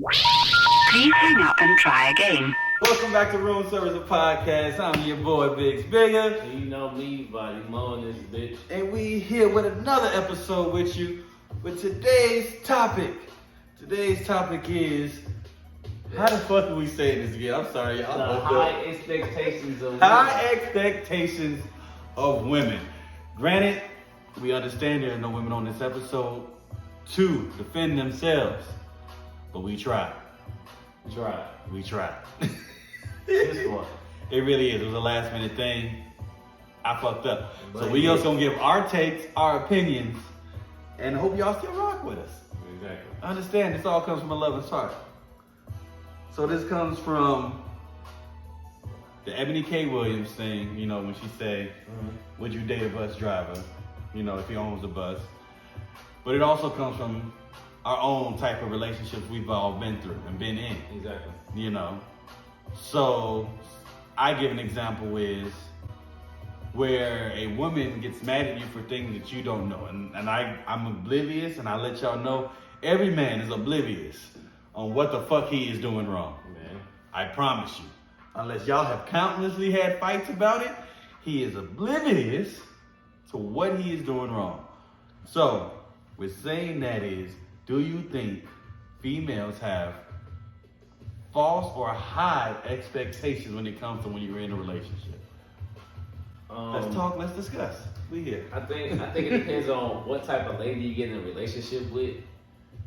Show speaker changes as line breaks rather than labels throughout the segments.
Please hang up and try again.
Welcome back to Room Service Podcast. I'm your boy, Biggs Bigger.
And you know me, body mowing this bitch.
And we here with another episode with you with today's topic. Today's topic is, how the fuck do we say this again? I'm sorry, y'all.
The high expectations of women.
High expectations of women. Granted, we understand there are no women on this episode to defend themselves, but we try.
Try.
We try.
This one.
It really is. It was a last minute thing. I fucked up. So
But
we
yeah.
just gonna give our takes, our opinions, and hope y'all still rock with us.
Exactly.
I understand this all comes from a loving heart. So this comes from the Ebony K. Williams thing, you know, when she say, would you date a bus driver? You know, if he owns a bus. But it also comes from our own type of relationships we've all been through and been in.
Exactly.
You know, so I give an example is where a woman gets mad at you for things that you don't know, and I'm oblivious, and I let y'all know every man is oblivious on what the fuck he is doing wrong.
Man.
I promise you, unless y'all have countlessly had fights about it, he is oblivious to what he is doing wrong. So with saying that is, do you think females have false or high expectations when it comes to when you're in a relationship? Let's talk, let's discuss. We here.
I think it depends on what type of lady you get in a relationship with.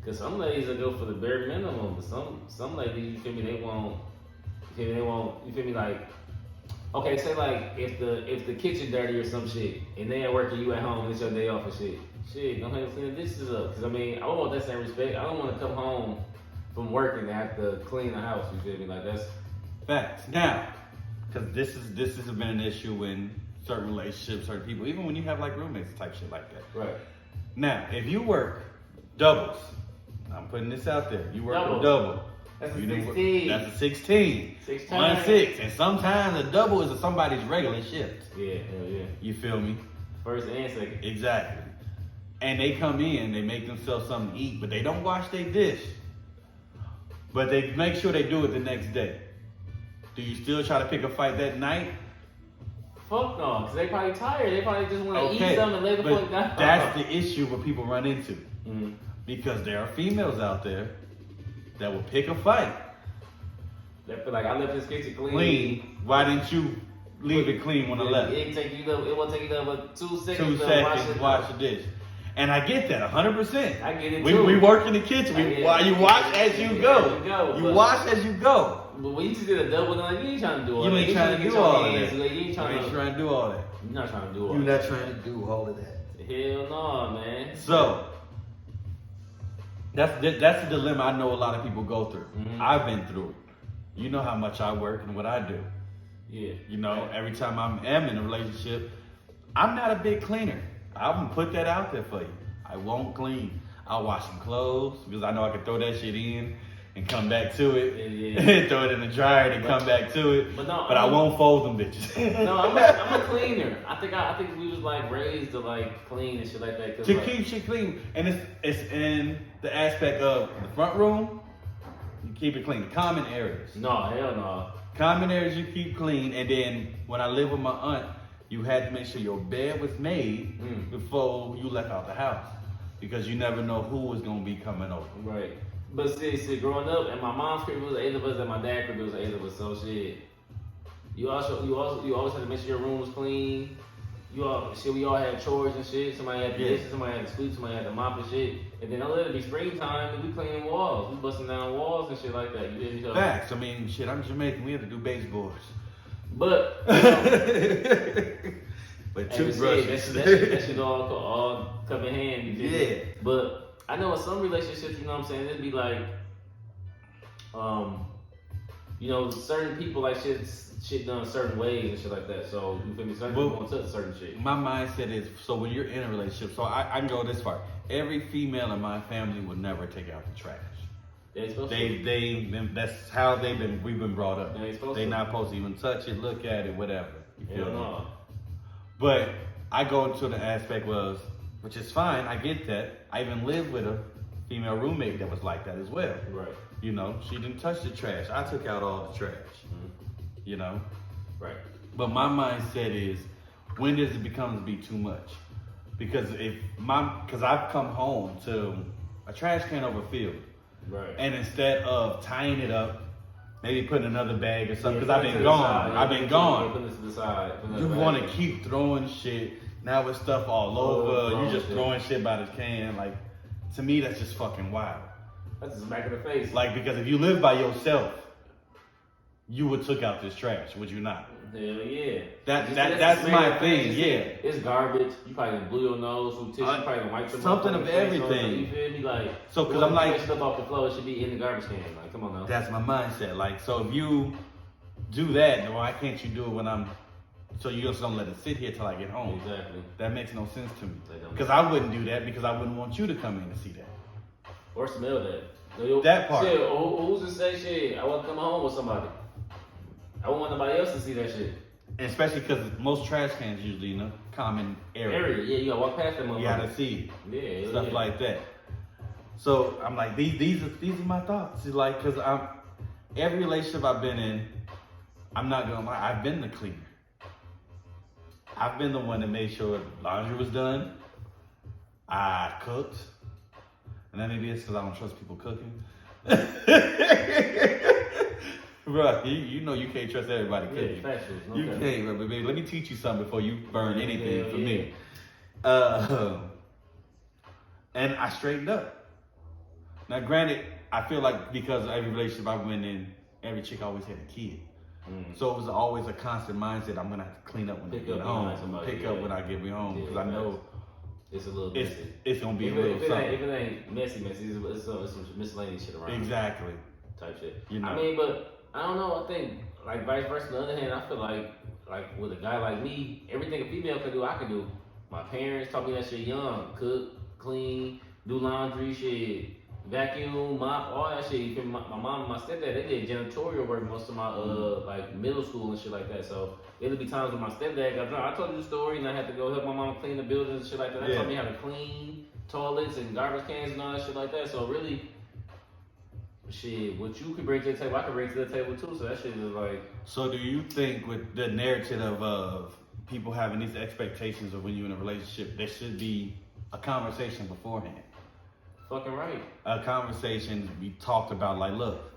Cause some ladies will go for the bare minimum, but some ladies, you feel me, they want, you feel me, like, okay, say like if the kitchen dirty or some shit, and they at work and you at home and it's your day off and shit, go ahead and clean the dishes up. Cause I mean, I want that same respect. I don't want to come home from work and have to clean the house. You feel me? Like that's
Facts. Now, because this has been an issue in certain relationships, certain people, even when you have like roommates type shit like that.
right.
Now, if you work doubles, I'm putting this out there. You work a double.
That's a
You do-
16.
That's a 16.
6
1
times.
6. And sometimes a double is somebody's regular shift.
Yeah, hell yeah.
You feel me?
First and second.
Exactly. And they come in, they make themselves something to eat, but they don't wash their dish. But they make sure they do it the next day. Do you still try to pick a fight that night?
Fuck no, because they probably tired. They probably just want to
Okay,
eat something and lay the
but
fuck down.
that's the issue what people run into.
Mhm.
Because there are females out there that will pick a fight.
They feel like I left this kitchen
Clean. Why didn't you leave it clean when I left?
It won't take you but 2 seconds
2
to
seconds,
wash
wash the dish. And I get that 100%.
I get it
we,
too.
We work in the kitchen.
I get it.
You wash as you go. You
but-
wash as you go.
But when you just did a double, like, you ain't trying to do all
You
that.
ain't trying to
get
do
your
all of
hands
that.
wet. You ain't
You
trying
ain't
to.
trying to do all that.
You're not trying to do all
You're
that.
not trying to do all of that.
Hell no, man.
So, that's the dilemma I know a lot of people go through.
Mhm.
I've been through it. You know how much I work and what I do.
Yeah.
You know, every time I am in a relationship, I'm not a big cleaner. I won't put that out there for you. I won't clean. I'll wash some clothes because I know I can throw that shit in and come back to it.
Yeah.
And throw it in the dryer and come back to it.
But no,
I won't fold them bitches.
No, I'm a cleaner. I think we was like raised to like clean and shit like that. 'Cause,
To
like,
keep shit clean. And it's in the aspect of the front room, you keep it clean. The common areas.
No, hell no.
Common areas you keep clean, and then when I lived with my aunt, you had to make sure your bed was made before you left out the house. Because you never know who was gonna be coming over.
Right. But see, growing up, and my mom's crib was 8 of us, and my dad's crib was 8 of us. So shit, you always had to make sure your room was clean. We all had chores and shit. Somebody had the dishes, somebody had to sweep, somebody had to mop and shit. And then I let it be springtime, and we cleaning walls, we busting down walls and shit like that. You didn't know.
Facts. I mean, shit, I'm Jamaican. We have to do baseboards.
But
But
and
toothbrushes.
that shit all come in hand. You feel me?
Yeah.
But I know in some relationships, you know what I'm saying, it'd be like, you know, certain people like shit done certain ways and shit like that. So you feel me? Certain people won't touch certain shit.
My mindset is, so when you're in a relationship, so I can go this far. Every female in my family would never take out the trash.
They're supposed to.
They've been, that's how we've been brought up.
They ain't supposed
They're
to.
not supposed to even touch it, look at it, whatever. You feel
Hell
me?
no.
But I go into the aspect was, which is fine, I get that. I even lived with her female roommate that was like that as well.
Right.
You know, she didn't touch the trash. I took out all the trash. You know?
Right.
But my mindset is, when does it become to be too much? Because I've come home to a trash can overfilled.
Right.
And instead of tying it up, maybe putting another bag or something, because
Yeah,
I've been gone.
I've been gone. Put this to the side.
You want to keep throwing shit. Now with stuff all over, you just throwing shit by the can. Like, to me, that's just fucking wild.
That's just back in the face.
Like, because if you live by yourself, you would took out this trash, would you not?
Hell yeah.
That's my thing, yeah.
It's garbage. You probably blew your nose with tissue. You probably done wiped your
something of everything.
You feel me? Like,
so, because I'm like,
stuff off the floor, it should be in the garbage can. Like, come on now.
That's my mindset. Like, so if you do that, then why can't you do it when I'm? So you just don't let it sit here till I get home.
Exactly.
That makes no sense to me. Because I wouldn't do that because I wouldn't want you to come in and see that.
Or smell that.
That part.
Shit, who's to say shit? I want to come home with somebody. I wouldn't want nobody else to see that shit.
Especially because most trash cans usually in a common area.
Yeah, you gotta walk past them.
You gotta see
it.
Stuff like that. So I'm like, these are my thoughts. It's like, because every relationship I've been in, I'm not gonna lie, I've been the cleaner. I've been the one that made sure laundry was done. I cooked. And then maybe it's because I don't trust people cooking. Bro, you know you can't trust everybody cooking.
Yeah,
you can't, bro. But baby, let me teach you something before you burn anything for me. And I straightened up. Now, granted, I feel like because of every relationship I went in, every chick always had a kid. So it was always a constant mindset. I'm gonna have to clean up when I get home. Pick up when I get home because I know
it's a little messy.
It's gonna be a little something.
If it ain't messy, it's some miscellaneous shit around.
Exactly.
Type shit.
You know.
I mean, but I don't know. I think like vice versa. On the other hand, I feel like with a guy like me, everything a female can do, I can do. My parents taught me that shit young. Cook, clean, do laundry, shit. Vacuum, mop, all that shit. My mom and my stepdad, they did janitorial work most of my like middle school and shit like that. So it'll be times when my stepdad got drunk. I told you the story, and I had to go help my mom clean the buildings and shit like that. That taught me how to clean toilets and garbage cans and all that shit like that. So really, shit, what you could bring to the table, I could bring to the table too. So that shit is like.
So do you think with the narrative of people having these expectations of when you're in a relationship, there should be a conversation beforehand?
Fucking right.
A conversation we talked about, like, look,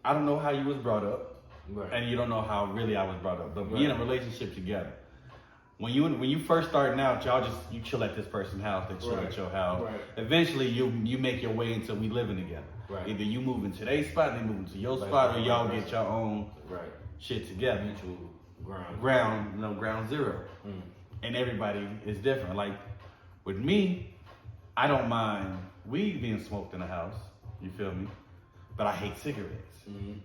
I don't know how you was brought up, and you don't know how really I was brought up. But we in a relationship together. When you first starting out, you chill at this person's house, they chill at your house. Right. Eventually, you make your way until we living together. Right. Either you move into their spot, they move into your spot, or y'all get your own shit together.
Mutual
ground zero. And everybody is different. Like with me, I don't mind weed being smoked in the house, you feel me? But I hate cigarettes.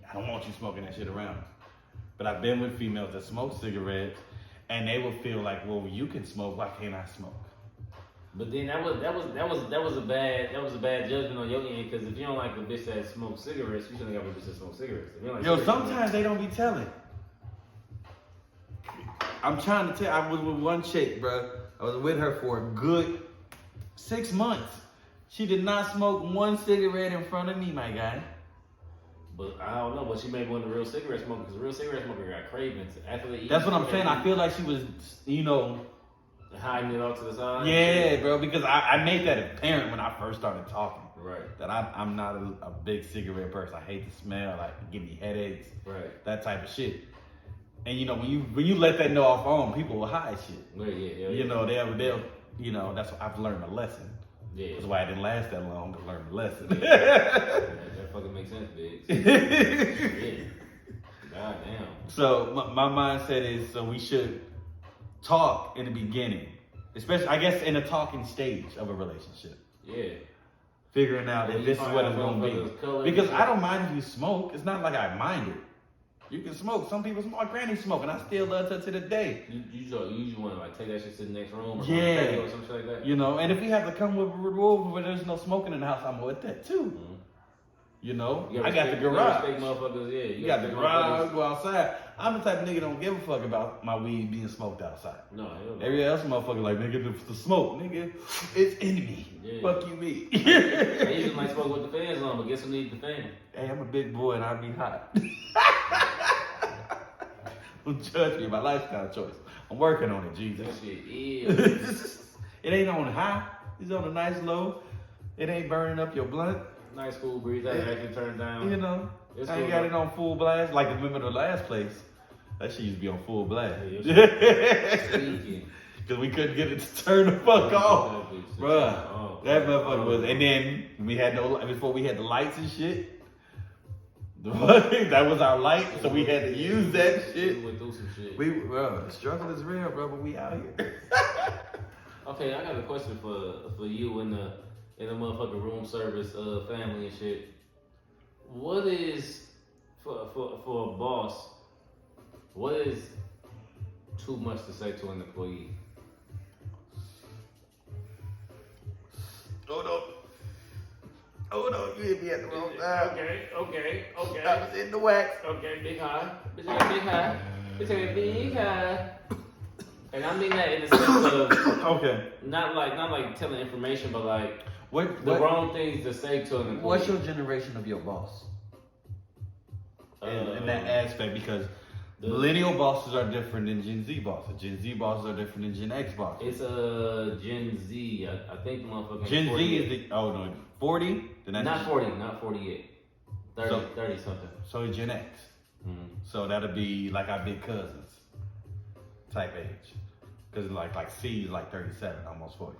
I don't want you smoking that shit around. But I've been with females that smoke cigarettes, and they will feel like, well, you can smoke, why can't I smoke?
But then that was a bad judgment on your end, because if you don't like a bitch that smokes cigarettes, you shouldn't have a bitch that smokes cigarettes.
Yo, sometimes they don't be telling. I'm trying to tell. I was with one chick, bro. I was with her for a good 6 months. She did not smoke one cigarette in front of me, my guy.
But I don't know, but she may be one of the real cigarette smokers, because real cigarette smoker got cravings after they eat.
That's what I'm saying. I feel like she was,
hiding it off to the side.
Yeah, bro, because I made that apparent when I first started talking.
Right.
That I'm not a big cigarette person. I hate the smell. Like, give me headaches. Right. That type of shit. And when you let that know off on, people will hide shit. They'll that's what I've learned a lesson. Yeah. That's why I didn't last that long to learn the lesson.
That fucking makes sense, Biggs. Yeah. God damn.
So my mindset is, so we should talk in the beginning, especially I guess in the talking stage of a relationship. Yeah. Figuring out if this is what it's gonna be. Because I don't mind if you smoke. It's not like I mind it. You can smoke. Some people smoke. My granny smoke, and I still love her to the day.
You usually want to like take that shit to the next room or some shit like that.
And if we have to come with a rule where there's no smoking in the house, I'm with that too. You know,
You
I got the
respect-
garage.
You gotta respect motherfuckers, yeah.
You got the
respect
garage,
motherfuckers.
go outside. I'm the type of nigga that don't give a fuck about my weed being smoked outside.
No, hell no.
Every else motherfucker like, nigga, the smoke, nigga, it's in me.
Yeah.
Fuck you, me.
I usually like smoke with the fans on, but guess who needs the fan?
Hey, I'm a big boy and I be hot. Don't judge me, my lifestyle choice. I'm working on it, Jesus.
That shit is.
It ain't on high. It's on a nice low. It ain't burning up your blunt.
Nice cool breeze. I can turn down.
You know,
It's
I ain't
cool,
got
though.
it on full blast. Like remember the last place, that shit used to be on full blast.
Speaking.
Cause we couldn't get it to turn the fuck off, bruh.
Oh,
That motherfucker was. And then we had before we had the lights and shit. That was our light, so we had to use that shit.
We went through some shit.
Bro, the struggle is real, bro, but we out here.
Okay, I got a question for you in the motherfucking room service family and shit. What is for a boss? What is too much to say to an employee?
Oh no, you hit me at the wrong time.
Okay.
I was in the wax.
Okay, big high. Bitch, I got big high. Bitch, I got big high. And I mean that in the sense of
Okay.
not like telling information, but like
What
wrong things to say to an employee.
what's your generation of your boss? In that aspect, because millennial bosses are different than Gen Z bosses. Gen Z bosses are different than Gen X bosses.
It's Gen Z. I think the motherfucker.
Gen Z is the 40. Then that's
not 40, not 40 yet. 30,
So-
30 something.
So it's Gen X. So that'll be like our big cousins type age. Because like C is like 37, almost 40.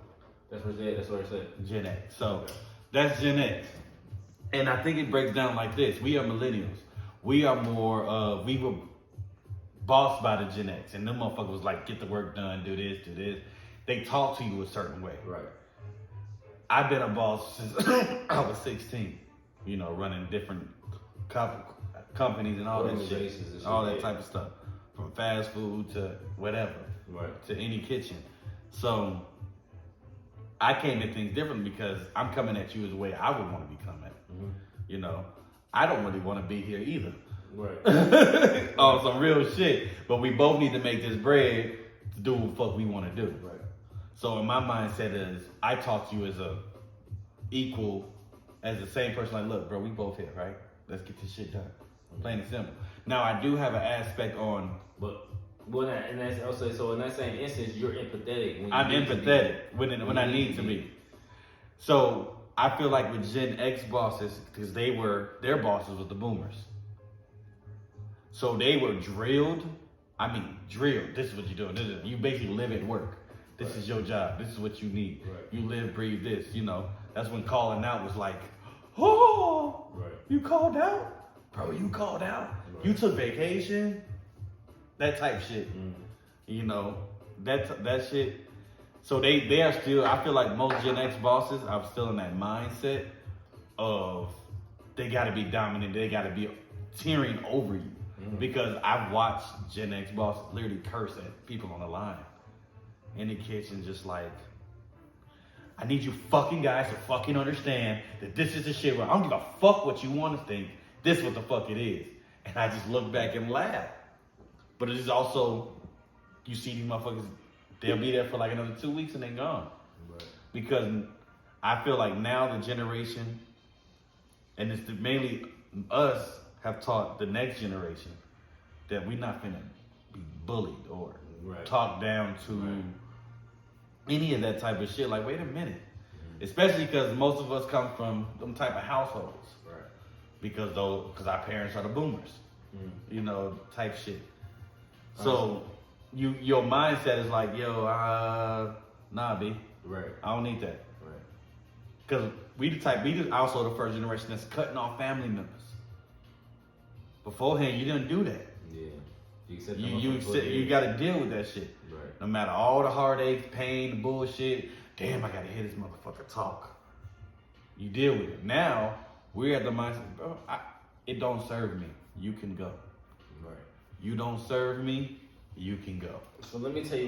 That's what it said.
Gen X. So that's Gen X. And I think it breaks down like this. We are millennials. We are more we were bossed by the Gen X. And them motherfuckers was like, get the work done, do this, do this. They talk to you a certain way.
Right.
I've been a boss since I was 16. You know, running different companies and all that
Organizations
shit.
and shit,
All that
yeah.
type of stuff. From fast food to whatever.
Right.
To any kitchen. So I came at things differently because I'm coming at you as the way I would want to be coming. You know, I don't really want to be here either.
Right.
On some real shit. But we both need to make this bread to do what the fuck we want to do.
Right.
So in my mindset is I talk to you as a equal, as the same person. Like, look, bro, we both here, right? Let's get this shit done. Plain and simple. Now I do have an aspect on.
But and that's also so in that same instance, you're empathetic. When you
I'm
need to be.
empathetic when I need to be. So I feel like with Gen X bosses, because their bosses was the boomers. So they were drilled. I mean, drilled. This is what you're doing. You basically live at work. This is your job. This is what you need.
Right.
You live, breathe this. You know, that's when calling out was like, oh,
Right.
you called out? Bro, you called out?
Right.
You took vacation? That type shit.
Mm.
You know, that shit. So they are still, I feel like most Gen X bosses are still in that mindset of they gotta be dominant, they gotta be tearing over you. Because I've watched Gen X bosses literally curse at people on the line. In the kitchen, just like, I need you fucking guys to fucking understand that this is the shit where I don't give a fuck what you want to think. This is what the fuck it is. And I just look back and laugh. But it is also, you see these motherfuckers, they'll be there for like another 2 weeks and they gone.
Right.
Because I feel like now the generation, and it's mainly us, have taught the next generation that we're not finna be bullied or
Right.
talked down to any of that type of shit. Like, wait a minute. Especially because most of us come from them type of households.
Right.
Because our parents are the boomers. You know, type shit. So your mindset is like, yo, nah, B.
Right.
I don't need that.
Right.
Because we also the first generation that's cutting off family members. Beforehand, you didn't do that.
Yeah. You accept
You got to deal with that shit.
Right.
No matter all the heartache, pain, the bullshit. Damn, I got to hear this motherfucker talk. You deal with it. Now, we're at the mindset, bro, it don't serve me. You can go.
Right.
You don't serve me, you can go.
So let me tell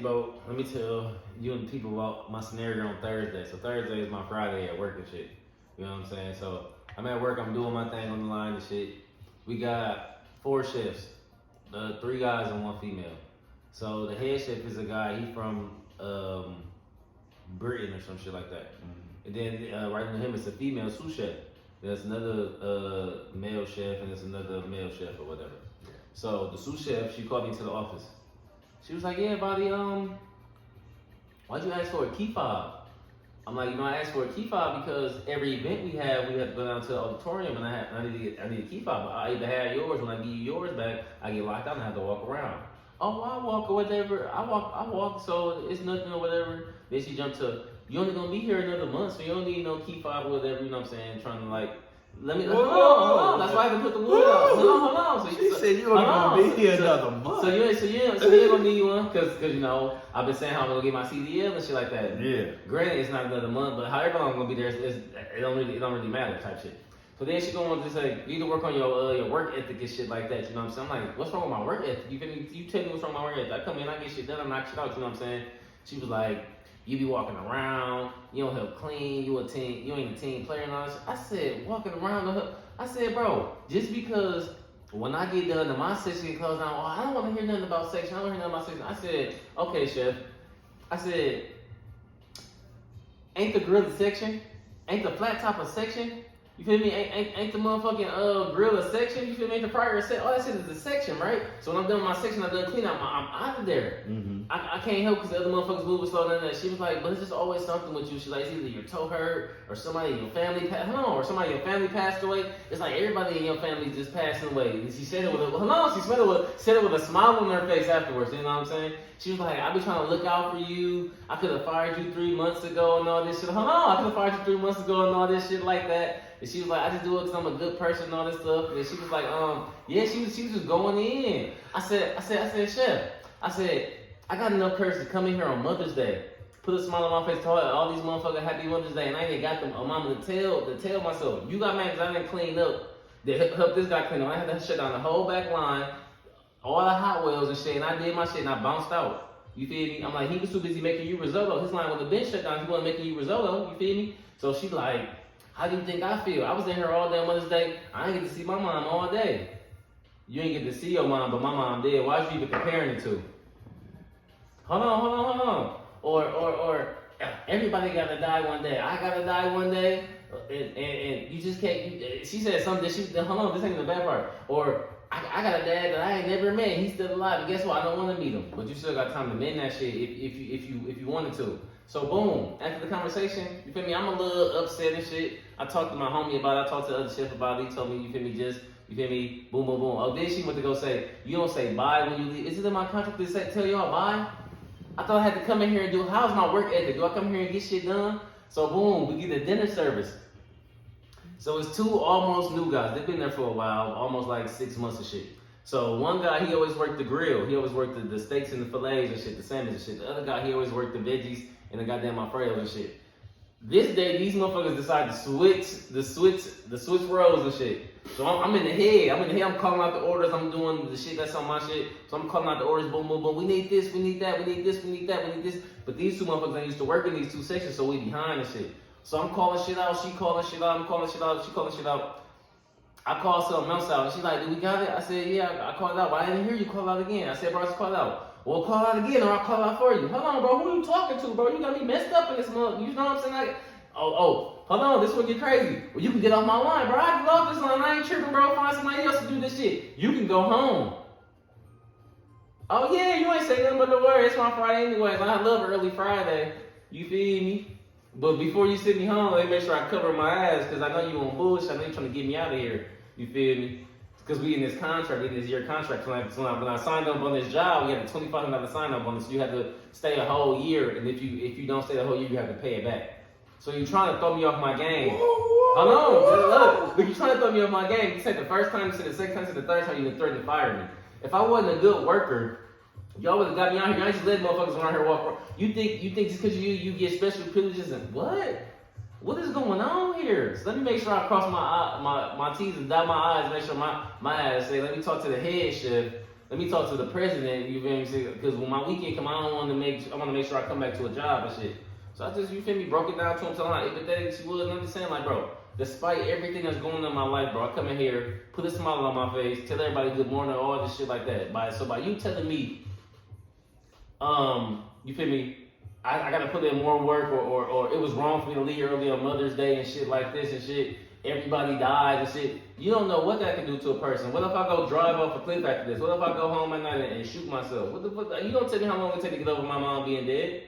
you and people about my scenario on Thursday. So Thursday is my Friday at work and shit. You know what I'm saying? So I'm at work, I'm doing my thing on the line and shit. We got 4 chefs, 3 guys and 1 female. So the head chef is a guy, he from Britain or some shit like that. And then right under him is a female sous chef. There's another male chef and there's another male chef or whatever. So the sous chef, she called me to the office. She was like, yeah, buddy, why'd you ask for a key fob? I'm like, I asked for a key fob because every event we have to go down to the auditorium and I need a key fob. I either have yours, when I give you yours back, I get locked out and I have to walk around. Oh, I walk or whatever. I walk, so it's nothing or whatever. Then she jumped to, you only gonna be here another month, so you don't need no key fob or whatever, you know what I'm saying? Trying to like, hold on. That's why I can put the wood out. Hold on. So
she said you only gonna be here another month.
So you ain't gonna need one, cause I've been saying how I'm gonna get my CDL and shit like that.
Yeah.
Granted, it's not another month, but however long I'm gonna be there, it don't really matter type shit. So then she gonna just say, you need to work on your work ethic and shit like that. You know what I'm saying? I'm like, what's wrong with my work ethic? You feel me? You tell me what's wrong with my work ethic. I come in, I get shit done, I knock shit out. You know what I'm saying? She was like, you be walking around, you don't help clean, you ain't a team player and all that shit. I said, walking around, I said, bro, just because when I get done and my section get closed down, I don't want to hear nothing about section. I don't want to hear nothing about section. I said, okay, chef. I said, ain't the grill a section? Ain't the flat top a section? You feel me? Ain't the motherfucking grill a section? You feel me? Ain't the fryer a section? All that shit is a section, right? So when I'm done with my section, I'm done cleaning up, I'm out of there. Mm-hmm. I can't help because the other motherfuckers moving slow down there. She was like, but it's just always something with you. She's like, it's either your toe hurt or somebody in your family passed away. It's like everybody in your family just passing away. And she said it with a smile on her face afterwards. You know what I'm saying? She was like, I be trying to look out for you. I could have fired you 3 months ago and all this shit. I could have fired you 3 months ago and all this shit like that. And she was like, I just do it because I'm a good person and all this stuff. And she was like, yeah, she was just going in. I said, chef, I got enough courage to come in here on Mother's Day, put a smile on my face, tell all these motherfuckers happy Mother's Day, and I ain't got them a mama to tell myself, you got mad because I didn't clean up. They help this guy clean up. I had to shut down the whole back line, all the hot wells and shit, and I did my shit and I bounced out. You feel me? I'm like, he was too busy making you risotto. His line would have been shut down. He wasn't making you risotto. You feel me? So she's like, how do you think I feel? I was in here all day on Mother's Day. I didn't get to see my mom all day. You ain't get to see your mom, but my mom did. Why you even comparing the two? Hold on. Or everybody gotta die one day. I gotta die one day, and you just can't. She said something. Hold on, this ain't the bad part. Or I got a dad that I ain't never met. He's still alive. And guess what? I don't want to meet him, but you still got time to mend that shit if you wanted to. So boom, after the conversation, you feel me? I'm a little upset and shit. I talked to my homie about it. I talked to the other chef about it. He told me, you feel me? You feel me? Boom. Oh, then she went to go say, you don't say bye when you leave. Is it in my contract to tell y'all bye? I thought I had to come in here and do, how's my work ethic? Do I come here and get shit done? So boom, we get a dinner service. So it's 2 almost new guys. They've been there for a while, almost like 6 months and shit. So one guy, he always worked the grill. He always worked the steaks and the fillets and shit, the salmon and shit. The other guy, he always worked the veggies and the goddamn Alfredo and shit. This day, these motherfuckers decided to switch roles and shit. So I'm in the head. I'm calling out the orders. I'm doing the shit that's on my shit. So I'm calling out the orders. Boom. We need this. We need that. We need this. We need that. We need this. But these 2 motherfuckers ain't used to work in these 2 sections, so we behind and shit. So I'm calling shit out. She calling shit out. I'm calling shit out. She calling shit out. I called something else out. And she's like, "Do we got it?" I said, "Yeah, I called it out, but I didn't hear you call out again." I said, "Bro, just call it out." Well, call out again, or I'll call out for you. Hold on, bro. Who you talking to, bro? You got me messed up in this month. You know what I'm saying? Like, hold on. This one get crazy. Well, you can get off my line, bro. I get off this line. I ain't tripping, bro. Find somebody else to do this shit. You can go home. Oh, yeah, you ain't saying nothing but the word. It's my Friday anyways. I love early Friday. You feel me? But before you send me home, let me make sure I cover my ass, because I know you on bullshit. I know you trying to get me out of here. You feel me? Because we in this contract, in this year contract. So when I signed up on this job, we had a $2,500 sign up on this. So you had to stay a whole year, and if you don't stay the whole year, you have to pay it back. So you're trying to throw me off my game. Hold on, look, you're trying to throw me off my game. You said the first time, you said the second time, you said the third time, you threatened to fire me. If I wasn't a good worker, y'all would have got me out here. I ain't just letting motherfuckers around here walk around. You think just because you get special privileges and what? What is going on here? So let me make sure I cross my T's and dot my I's, make sure my ass say, let me talk to the head chef, let me talk to the president, you feel me? Because when my weekend come, I want to make sure I come back to a job and shit. So I just, you feel me, broke it down to him, telling him how empathetic she was, and I'm just saying, like, bro, Despite everything that's going on in my life, bro, I come in here, put a smile on my face, tell everybody good morning, all this shit like that. So by you telling me, you feel me? I gotta put in more work, or it was wrong for me to leave early on Mother's Day and shit like this and shit. Everybody died and shit. You don't know what that can do to a person. What if I go drive off a cliff after this? What if I go home at night and shoot myself? What the fuck? You don't tell me how long it take to get over my mom being dead.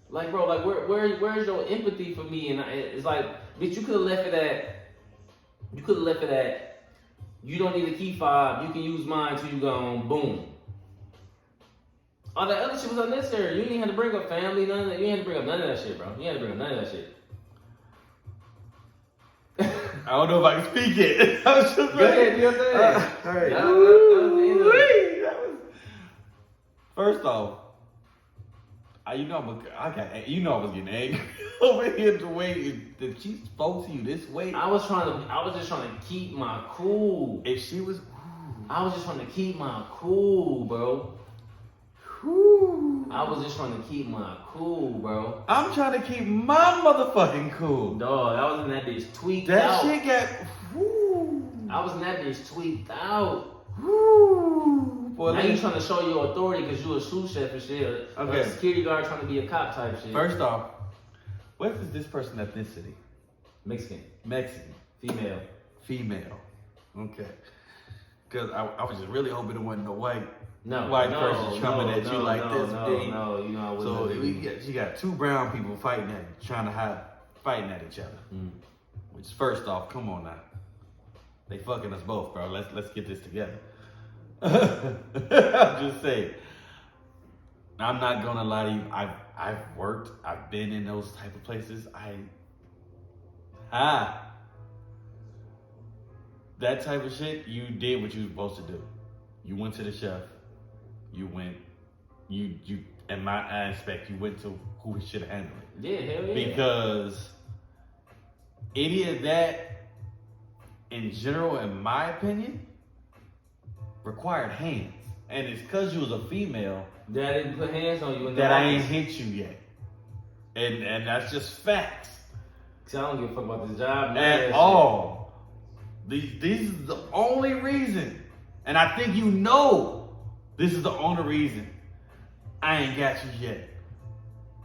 Like, bro, like where's your empathy for me? And it's like, bitch, you could have left it at. You don't need a key fob. You can use mine till you gone. Boom. All that other shit was unnecessary. You didn't have to bring up family, none of that. You didn't have to bring up none of that shit, bro. You didn't have to bring up none of that shit.
I don't know if I can speak it. I was just
Go ahead, you know what I'm saying?
all right.
That was
First off, I was getting angry over here the way that she spoke to you this way.
I was just trying to keep my cool.
If she was,
I was just trying to keep my cool, bro. I was just trying to keep my cool, bro.
I'm trying to keep my motherfucking cool.
Dog, I was in that bitch tweaked
That
out.
shit got.
I was in that bitch tweaked out.
Boy,
Now you trying to show your authority because you a sous chef and shit. Or
Okay.
a security guard trying to be a cop type shit.
First off, what is this person ethnicity?
Mexican.
Mexican.
Female.
Okay. Because I was just really hoping it wasn't no white
person
person coming at you like this. B.
No, you know I
So
wouldn't.
you got two brown people fighting at each other. Which first off, come on now. They fucking us both, bro. Let's get this together. I'm just saying. I'm not gonna lie to you. I've worked. I've been in those type of places. That type of shit. You did what you were supposed to do. You went to the chef. You in my aspect, you went to who should handle it.
Yeah, hell yeah.
Because any of that, in general, in my opinion, required hands. And it's because you was a female
that I didn't put hands on you in
that I ain't hit you yet. And that's just facts.
Cause I don't give a fuck about this job.
At all. These is the only reason. And I think you know this is the only reason I ain't got you yet.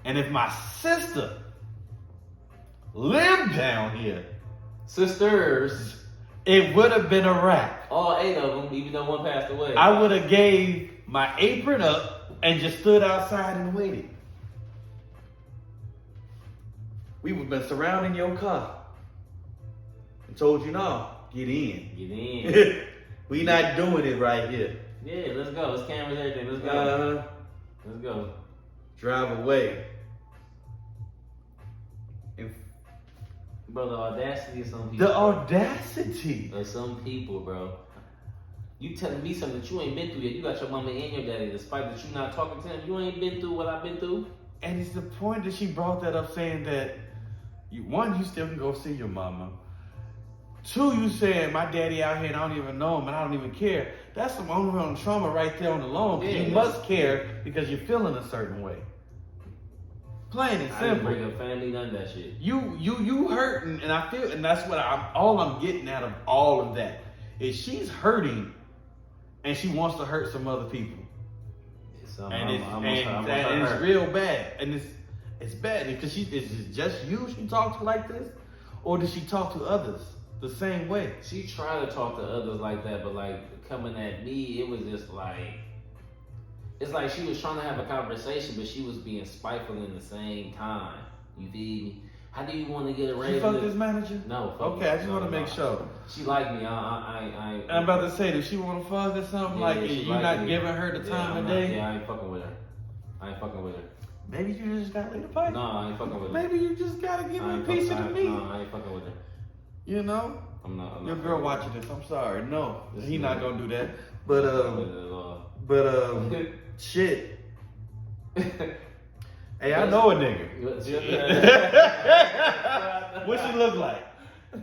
And if my sister lived down here,
sisters,
it would have been a wrap.
All 8 of them, even though one passed away.
I would have gave my apron up and just stood outside and waited. We would have been surrounding your car and told you, no, get in.
Get in.
We not doing it right here.
Yeah, let's go. Let's cameras, everything. Let's go. Let's go.
Drive away.
Bro, the audacity of some people.
The audacity
of some people, bro. You telling me something that you ain't been through yet. You got your mama and your daddy. Despite that you not talking to them, you ain't been through what I've been through.
And it's the point that she brought that up, saying that you still can go see your mama. 2, you saying my daddy out here and I don't even know him and I don't even care. That's some unreal trauma right there on the loan. Yeah, you must care because you're feeling a certain way. Plain and simple.
I didn't bring up family, none of that shit.
You hurting, and I feel, and that's what all I'm getting out of all of that is she's hurting, and she wants to hurt some other people. And it's real bad, and it's bad because is it just you she talks to like this, or does she talk to others the same way?
She tried to talk to others like that, but like coming at me, it was just like. It's like she was trying to have a conversation, but she was being spiteful in the same time. You feel me? How do you want to get a raise?
You fuck this manager?
No.
Okay, I just want to make sure.
She like me. I'm
about to say, does she want to fuck or something?
Yeah,
like, you not giving her the time of day?
Yeah, I ain't fucking with her.
Maybe you just gotta leave the fight.
No, I ain't fucking with her.
Maybe you just gotta give me a piece of the meat.
No, I ain't fucking with her.
You know?
I'm not
your girl watching this. I'm sorry. No, he not gonna do that. But shit. Hey, I know a nigga. What she look like?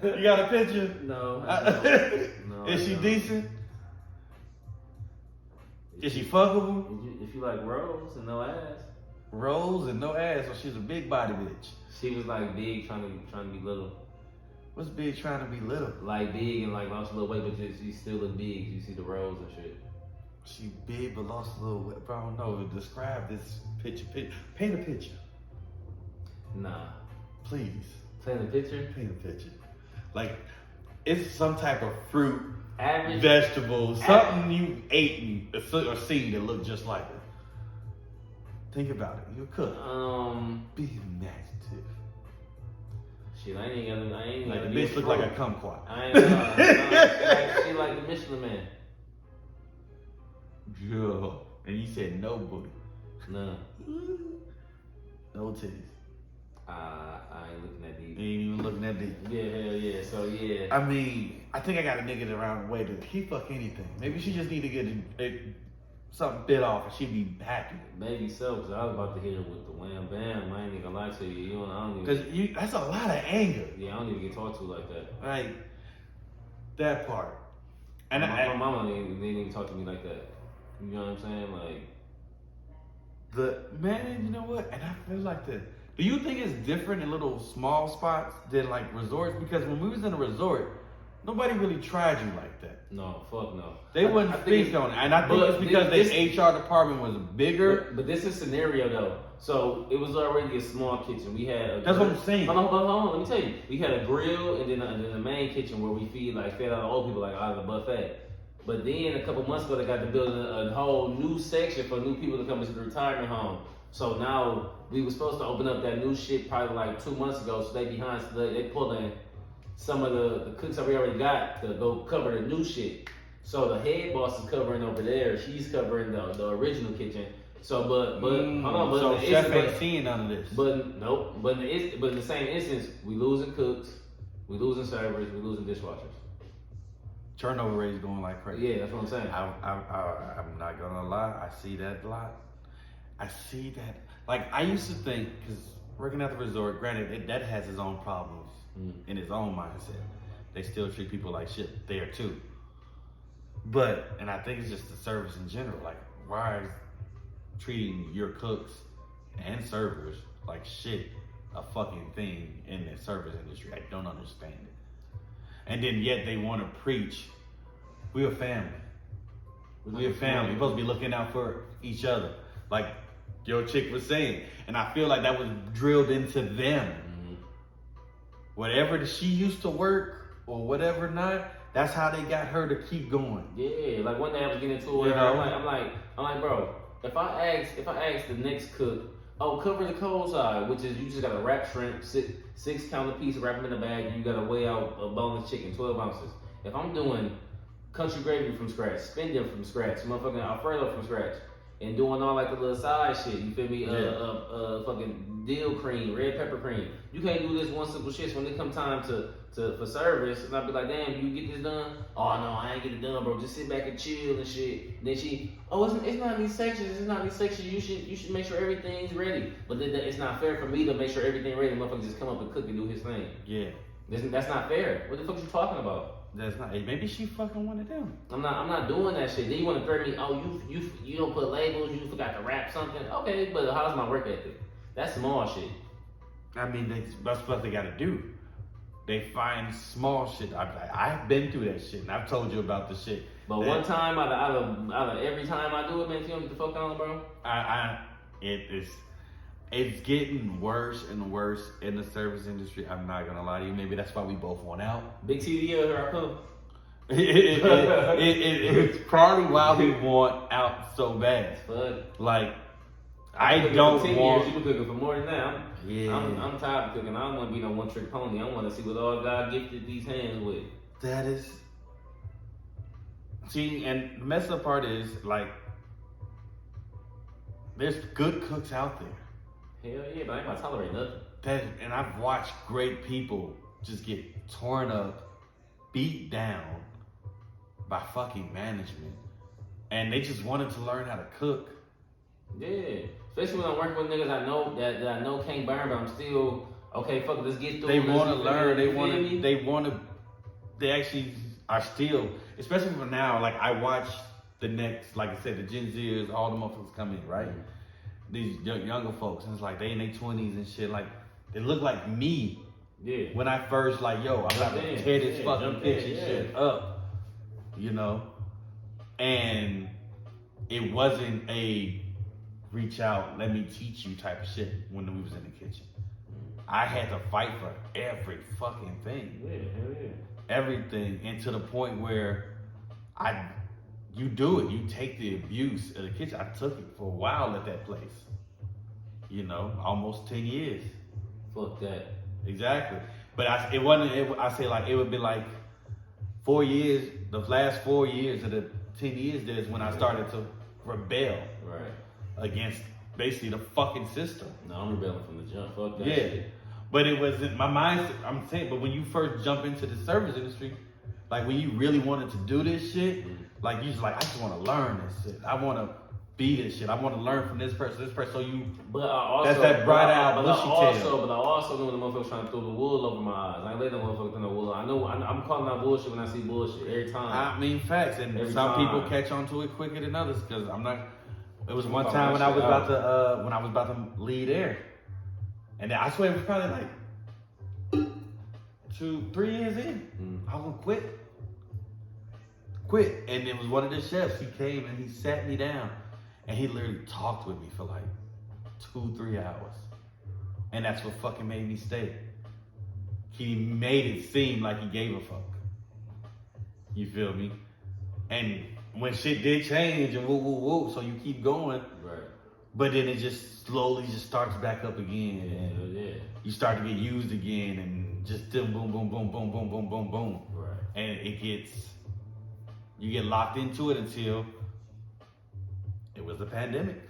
You got a picture?
No. No.
Is she decent? Is she fuckable?
If you like rolls and no ass.
Rolls and no ass, so she's a big body bitch.
She was like big, trying to be little.
What's big trying to be little?
Like big and like lost a little weight, but she still look big. You see the rolls and shit.
She big but lost a little weight. Bro, I don't know. Describe this picture. Paint a picture.
Nah.
Please.
Paint a picture?
Paint a picture. Like, it's some type of fruit,
Average.
vegetable, something you ate or seen that looked just like it. Think about it. You cook. Be imaginative.
Shit, I ain't
Like, the
gonna
bitch look like a kumquat.
I ain't gonna she like the Michelin Man.
Yeah. And you said no booty.
Nah.
No titties.
I ain't looking that deep.
You ain't even looking that deep.
Yeah, hell yeah. So yeah.
I mean, I think I got a nigga around the way that he fuck anything. Maybe she just need to get something bit off and she'd be happy.
Maybe so, because I was about to hit her with the wham bam. I ain't even gonna lie to you. I don't even.
Because that's a lot of anger.
Yeah, I don't even get talked to like that.
Like, that part. And
my mama didn't even talk to me like that. You know what I'm saying? Like,
man, you know what? And I feel like do you think it's different in little small spots than like resorts? Because when we was in a resort, nobody really tried you like that.
no, fuck no.
They wouldn't speak on it. And I think it's because the HR department was bigger.
But this is scenario though. So it was already a small kitchen. We had
That's what I'm saying.
Hold on, let me tell you. We had a grill and then the main kitchen where we fed out old people like out of the buffet. But then a couple months ago they got to build a whole new section for new people to come into the retirement home. So now we were supposed to open up that new shit probably like 2 months ago. So they behind, so they pulling some of the cooks that we already got to go cover the new shit. So the head boss is covering over there. She's covering the original kitchen. So hold on, but
so chef ain't seeing none of this.
But nope. But in the same instance, we losing cooks, we losing servers, we losing dishwashers.
Turnover rate is going like crazy.
Yeah, that's what I'm saying.
I'm not gonna lie. I see that a lot. I see that. Like, I used to think, because working at the resort, granted, that has its own problems in its own mindset. They still treat people like shit there too. And I think it's just the service in general. Like, why is treating your cooks and servers like shit a fucking thing in the service industry? I don't understand it. And then yet they want to preach, we're a family. We're a family. We're supposed to be looking out for each other. Like your chick was saying. And I feel like that was drilled into them. Mm-hmm. Whatever she used to work or whatever not, that's how they got her to keep going.
Yeah, like one day I was getting into it. I'm like, bro, if I ask the next cook, cover the cold side, which is you just gotta wrap shrimp, 6 count a piece, wrap them in the bag, and you gotta weigh out a boneless chicken, 12 ounces. If I'm doing country gravy from scratch, spin them from scratch, motherfucking Alfredo from scratch, and doing all like the little side shit, you feel me? Fucking dill cream, red pepper cream. You can't do this one simple shit. So when it come time for service, and I'll be like, damn, you get this done? Oh no, I ain't get it done, bro. Just sit back and chill and shit. Then it's not these sections. It's not these sections. You should make sure everything's ready. But then it's not fair for me to make sure everything ready. Motherfucker just come up and cook and do his thing.
Yeah.
That's not fair. What the fuck you talking about?
That's not. Maybe she fucking one of them.
I'm not doing that shit. Then you want to threaten me? Oh, you don't put labels. You forgot to wrap something. Okay, but how's my work ethic? That's small shit.
I mean, that's what they gotta do. They find small shit. I've been through that shit, and I've told you about the shit.
But one time out of every time I do it, man, if you don't get the fuck on, bro.
It's getting worse and worse in the service industry. I'm not gonna lie to you. Maybe that's why we both want out.
Big TDL, here I come.
It's probably why we want out so bad.
But
like, I don't want.
You been cooking for more than that. I'm tired of cooking. I don't want to be no one trick pony. I want to see what all God gifted these hands with.
That is. See, and the messed up part is like, there's good cooks out there.
Hell yeah, but I ain't gonna tolerate nothing.
And I've watched great people just get torn up, beat down by fucking management, and they just wanted to learn how to cook. Yeah,
especially when I'm working with niggas I know that I know can't burn, but I'm still okay. Fuck it, let's get through.
They want to learn. They actually are still, especially for now. Like I watch the next, like I said, the Gen Zers, all the motherfuckers come in, right? Mm-hmm. These younger folks, and it's like they in their 20s and shit. Like they look like me
Yeah.
When I first like, yo, I'm about to tear this fucking kitchen shit up, you know? And it wasn't a reach out, let me teach you type of shit when we was in the kitchen. I had to fight for every fucking thing.
Yeah, hell yeah.
Everything. And to the point where you do it. You take the abuse of the kitchen. I took it for a while at that place. You know, almost 10 years.
Fuck that.
Exactly. But I say like, it would be like 4 years, the last 4 years of the 10 years there is when I started to rebel.
Right.
Against basically the fucking system.
No, I'm rebelling from the jump. Fuck that
yeah.
shit.
But it wasn't my mindset. I'm saying, but when you first jump into the service industry, like when you really wanted to do this shit, like you just like, I just want to learn this shit. I want to be this shit. I want to learn from this person. So you,
but I also,
that's that bright eyed bushy tail.
But I also know when the motherfuckers trying to throw the wool over my eyes. I ain't let them motherfuckers throw the wool. I'm calling out bullshit when I see bullshit every time.
I mean facts, and some people catch on to it quicker than others because I'm not. It was one time when I was about to lead air, and I swear it was probably like 2-3 years in. I was gonna quit, and it was one of the chefs. He came and he sat me down, and he literally talked with me for like 2-3 hours, and that's what fucking made me stay. He made it seem like he gave a fuck. You feel me? And when shit did change and woo, so you keep going.
Right.
But then it just slowly just starts back up again. And
yeah.
You start to get used again and just boom, boom, boom, boom, boom, boom, boom, boom.
Right.
And you get locked into it until it was the pandemic.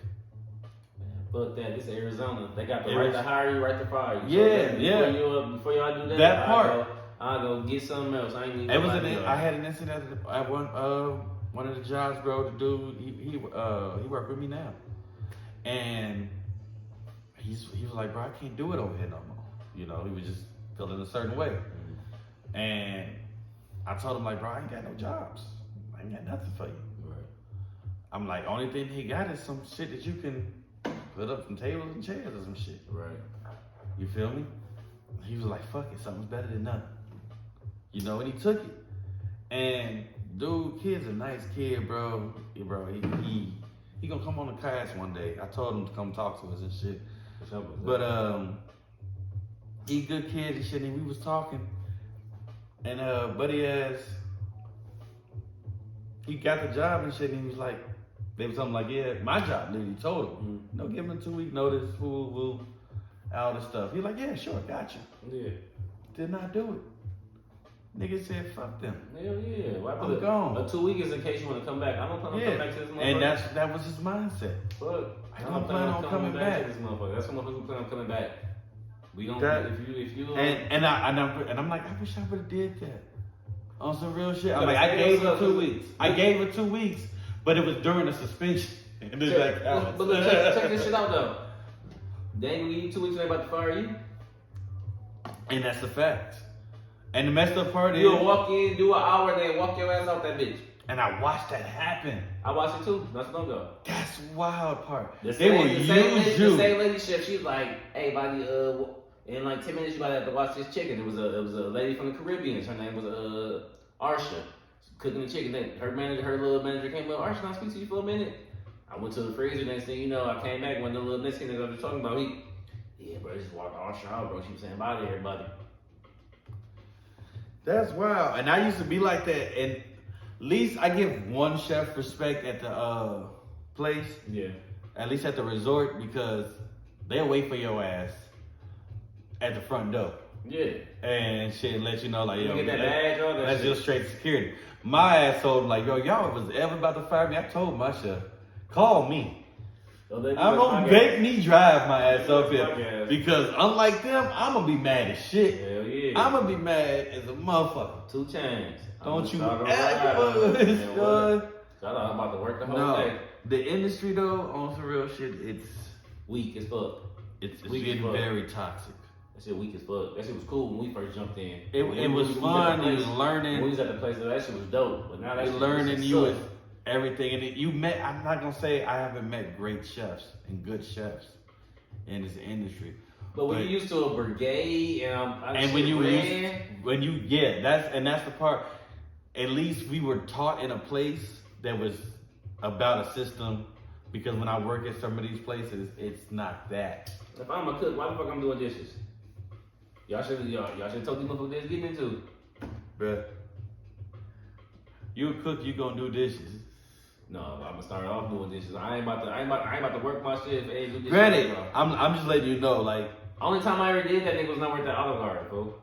Man, fuck that. This is Arizona. They got the right to hire you, right to fire you.
Yeah,
Before y'all do that,
that part.
I'll go get something else. I ain't even.
I had an incident at one of the jobs, bro. The dude, he worked with me now, and he was like, bro, I can't do it over here no more. You know, he was just feeling a certain way, and I told him like, bro, I ain't got no jobs. I ain't got nothing for you.
Right.
I'm like, only thing he got is some shit that you can put up some tables and chairs or some shit.
Right.
You feel me? He was like, fuck it, something's better than nothing. You know, and he took it. And dude, kid's a nice kid, bro. Yeah, bro, he gonna come on the cast one day. I told him to come talk to us and shit. But he good kid and shit, and we was talking. And buddy ass, he got the job and shit, and he was like, they was something like, yeah, my job, literally told him. No, give him a 2-week notice, all this stuff. He like, yeah, sure, got you.
Yeah.
Did not do it. Nigga said, fuck them.
Hell yeah. Well,
I'm gone.
A 2 week is in case you want to come back. I don't plan on coming back to this motherfucker.
And that was his mindset.
Fuck.
I don't plan on coming back
to this motherfucker. That's what motherfuckers plan on coming back. We don't. If you.
And I'm like, I wish I would have did that on some real shit. I'm like,
I
gave her 2 weeks. I gave her 2 weeks, but it was during the suspension. And it's like,
but check this shit out though. They ain't gonna give you 2 weeks. They about to fire you.
And that's the fact. And the messed up part is
you'll walk in, do an hour, then walk your ass out that bitch.
And I watched that happen.
I watched it too. That's no go.
That's wild part.
The
they will use you.
The same lady chef, she's like, hey, buddy, in like 10 minutes you gotta have to watch this chicken. It was a lady from the Caribbean. Her name was Arsha. Cooking the chicken. Then her little manager came up. Arsha, can I speak to you for a minute? I went to the freezer. Next thing you know, I came back when the little Mexican that I was talking about. Yeah, bro, just walked Arsha out, bro. She was saying bye to everybody.
That's wild. And I used to be like that. And at least I give one chef respect at the place.
Yeah.
At least at the resort, because they'll wait for your ass at the front door.
Yeah.
And shit, let you know, like, yo,
get that badge on that
that's
shit.
just straight security. My ass told him, like, yo, y'all was ever about to fire me? I told my chef, call me. I'm gonna make me drive my ass up here. Because unlike them, I'm gonna be mad as shit.
Hell yeah.
I'm gonna be mad as a motherfucker.
2 chains.
Don't you ever
I'm about to work the whole day.
The industry though, on some real shit, it's
weak as fuck.
It's getting very toxic.
That shit weak as fuck. That shit was cool when we first jumped in.
It was fun. It was learning.
When we was at the place, that shit was dope. But now that shit
learning you with everything. And you met, I'm not gonna say I haven't met great chefs and good chefs in this industry,
But when you're used to a brigade
and when that's the part. At least we were taught in a place that was about a system. Because when I work at some of these places, it's not that.
If I'm a cook, why the fuck I'm doing dishes? Y'all should told these motherfuckers they're getting into.
Bruh. You a cook, you gonna do dishes.
No, I'm gonna start off doing dishes. I ain't about to work my shit if they ain't do dishes.
Granted, I'm just letting you know, like.
Only time I ever did that nigga was not worth that Olive Garden, fool.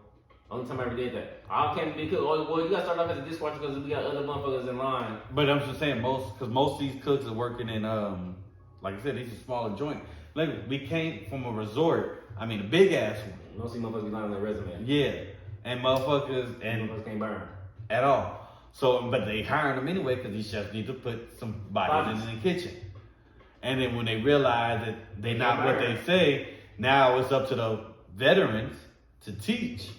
Only time I ever did that. I can't be a cook. Oh, boy, you gotta start off as a dishwasher because we got other motherfuckers in line.
But I'm just saying, most of these cooks are working in, like I said, these are smaller joints. Like, we came from a resort, a big ass one.
Most of these motherfuckers be lying on their resume.
Yeah, and motherfuckers
can't burn.
At all. So, but they hiring them anyway because these chefs need to put some bodies in the kitchen. And then when they realize that they're not what they say, now it's up to the veterans to teach.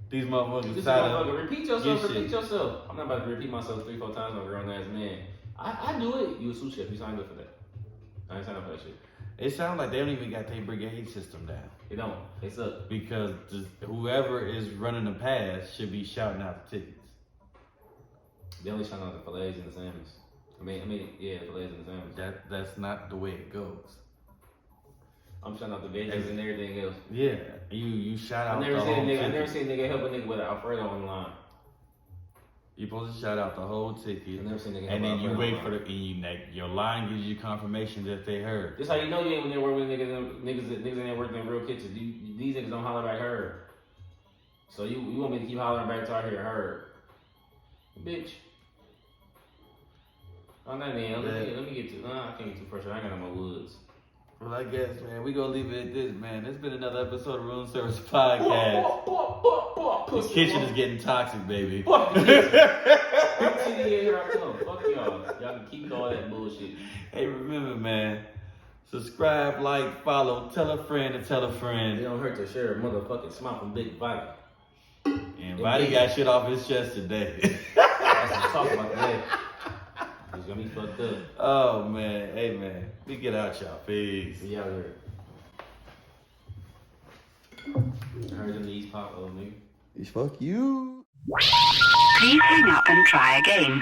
These motherfuckers decide to
repeat yourself. I'm not about to repeat myself 3-4 times on a grown ass man. I do it. You a sous chef. You signed up for that. I ain't signed up for that shit.
It sounds like they don't even got their brigade system down.
They don't. They suck.
Because whoever is running the pass should be shouting out the tickets.
They only shout out the fillets and the salmons. The fillets and the salmons.
That's not the way it goes.
I'm shouting out the veggies and everything else.
Yeah, you shout out
I never seen a nigga help a nigga with an Alfredo on the line.
You're supposed to shout out the whole ticket.
I never seen a nigga
and then you wait for
the
your line gives you confirmation that they heard.
This how you know you ain't when they work with niggas ain't working in real kitchens. These niggas don't holler back heard. So you want me to keep hollering back till I hear heard. Bitch. On that end, let me get to I can't get too pressure. I ain't got no more woods.
Well, I guess, man, we gonna leave it at this, man. It's been another episode of Room Service Podcast. This kitchen is getting toxic, baby.
Fuck here I come. Fuck y'all. Y'all can keep all that bullshit.
Hey, remember, man, subscribe, like, follow, tell a friend to tell a friend.
It don't hurt to share a motherfucking smile from Big Body.
And Body got shit off his chest today.
That's what I'm talking about today. It's gonna be fucked up.
Oh, man. Hey, man. We get out, y'all. Peace.
We out here. I heard them knees pop, nigga.
Fuck you.
Please hang up and try again.